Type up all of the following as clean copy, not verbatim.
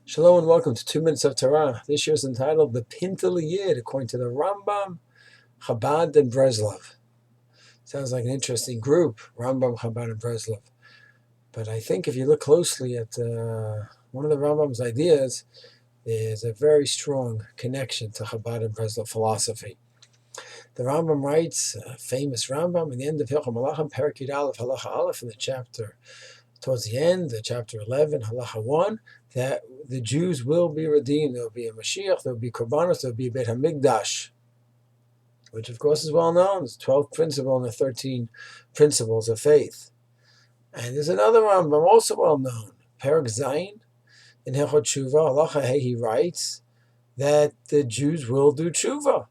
Shalom and welcome to 2 Minutes of Torah. This year is entitled the Pintele according to the Rambam, Chabad, and Breslov. Sounds like an interesting group, Rambam, Chabad, and Breslov. But I think if you look closely at one of the Rambam's ideas, there's a very strong connection to Chabad and Breslov philosophy. The Rambam writes, famous Rambam, in the end of Hilchot Malachim, Perek Yud Aleph, Halacha Aleph, in the chapter towards the end, the chapter 11, Halacha 1, that the Jews will be redeemed. There will be a Mashiach, there will be Korbanos, there will be a Beit HaMikdash, which of course is well known. It's 12 principles and the 13 principles of faith. And there's another Rambam, also well known, Perek Zayin, in Hilchot Tshuva, Halacha Hey, he writes that the Jews will do Tshuva.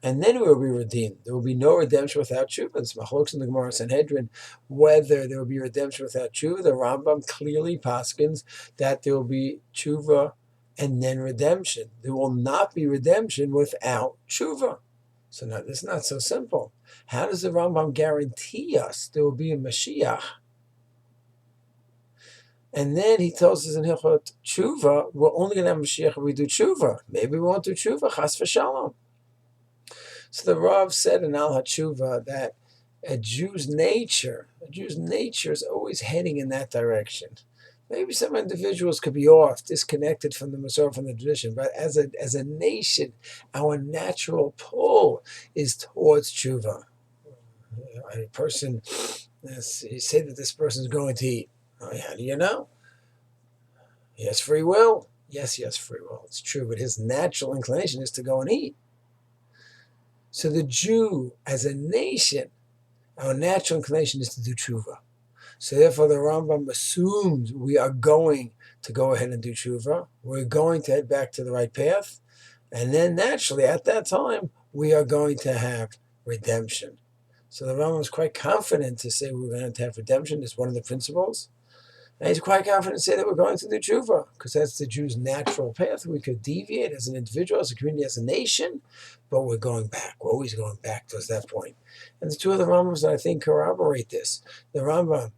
And then we will be redeemed. There will be no redemption without tshuva. It's machlokes in the Gemara Sanhedrin whether there will be redemption without tshuva. The Rambam clearly paskins that there will be tshuva and then redemption. There will not be redemption without tshuva. So now this is not so simple. How does the Rambam guarantee us there will be a Mashiach? And then he tells us in Hilchot Tshuva, we're only going to have Mashiach if we do tshuva. Maybe we won't do tshuva, chas v'shalom. So the Rav said in Al HaTshuva that a Jew's nature is always heading in that direction. Maybe some individuals could be off, disconnected from the Masorah, from the tradition, but as a nation, our natural pull is towards tshuva. A person, you say that this person is going to eat. How do you know? He has free will. Yes, he has free will. It's true, but his natural inclination is to go and eat. So the Jew, as a nation, our natural inclination is to do tshuva. So therefore the Rambam assumes we are going to go ahead and do tshuva. We're going to head back to the right path. And then naturally, at that time, we are going to have redemption. So the Rambam is quite confident to say we're going to have redemption. It's one of the principles. And he's quite confident to say that we're going to do tshuva, because that's the Jew's natural path. We could deviate as an individual, as a community, as a nation, but we're going back. We're always going back towards that point. And the two other Rambams that I think corroborate this. The Rambam,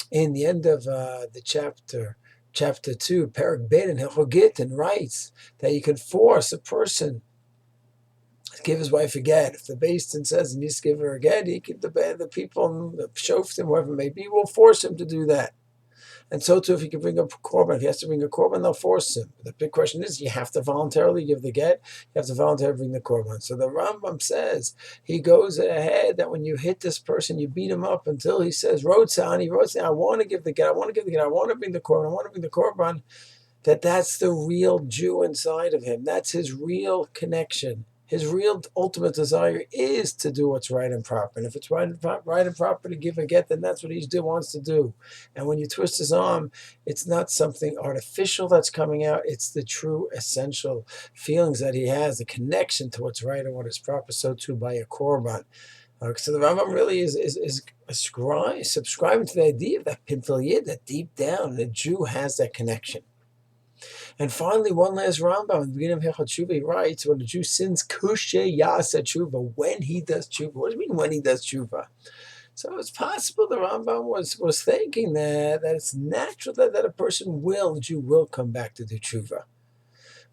in the end of the chapter 2, Perek Bet and Hilchot Gittin, writes that you can force a person to give his wife a get. If the Beis Din says he needs to give her a get, the people, the shoftim, whoever it may be, will force him to do that. And so too, if he can bring a korban, if he has to bring a korban, they'll force him. The big question is, you have to voluntarily give the get, you have to voluntarily bring the korban. So the Rambam says, he goes ahead that when you hit this person, you beat him up until he says, he wrote down, I want to give the get, I want to give the get, I want to bring the korban, I want to bring the korban, that's the real Jew inside of him. That's his real connection. His real ultimate desire is to do what's right and proper. And if it's right and proper to give a get, then that's what he wants to do. And when you twist his arm, it's not something artificial that's coming out. It's the true essential feelings that he has, the connection to what's right and what is proper, so too by a korban. So the Rambam really is subscribing to the idea of that Pintele, that deep down the Jew has that connection. And finally, one last Rambam in the beginning of Hilchot Tshuva, he writes, when a Jew sins, kushe yasa tshuva, when he does tshuva. What do you mean when he does tshuva? So it's possible the Rambam was thinking that it's natural that a Jew will come back to do tshuva.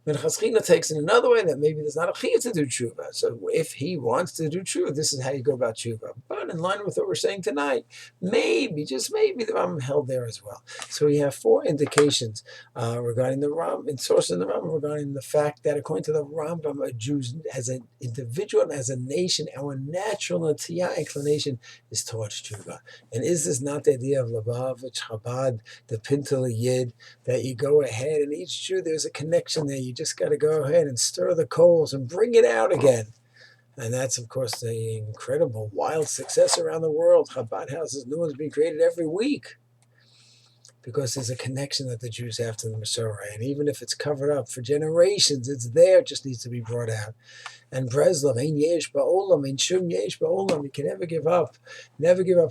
Minchas China takes it another way, that maybe there's not a chiyuv to do tshuva. So if he wants to do tshuva, this is how you go about tshuva. But in line with what we're saying tonight, maybe, just maybe, the Rambam held there as well. So we have 4 indications regarding the Rambam, in sources in the Rambam, regarding the fact that according to the Rambam, a Jew as an individual and as a nation, our natural inclination is towards tshuva. And is this not the idea of Chabad, the Pintele, that you go ahead and each Jew, there's a connection there. You just got to go ahead and stir the coals and bring it out again. And that's, of course, the incredible, wild success around the world. Chabad houses, new ones being created every week, because there's a connection that the Jews have to the Masorah. And even if it's covered up for generations, it's there, it just needs to be brought out. And Breslov, Ein Yesh Ba'olam, Ein Shum Yesh Ba'olam. You can never give up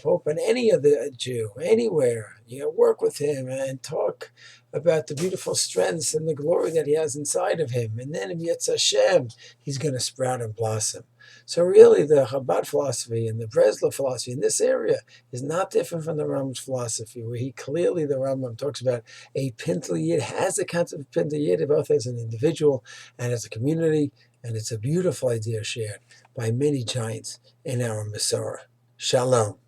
hope on any other Jew, anywhere. Work with him and talk about the beautiful strengths and the glory that he has inside of him. And then, in Yetz Hashem, he's going to sprout and blossom. So really, the Chabad philosophy and the Breslov philosophy in this area is not different from the Rambam's philosophy, where the Rambam talks about a Pintele Yid, has the concept of Pintele Yid, both as an individual and as a community, and it's a beautiful idea shared by many giants in our Masorah. Shalom.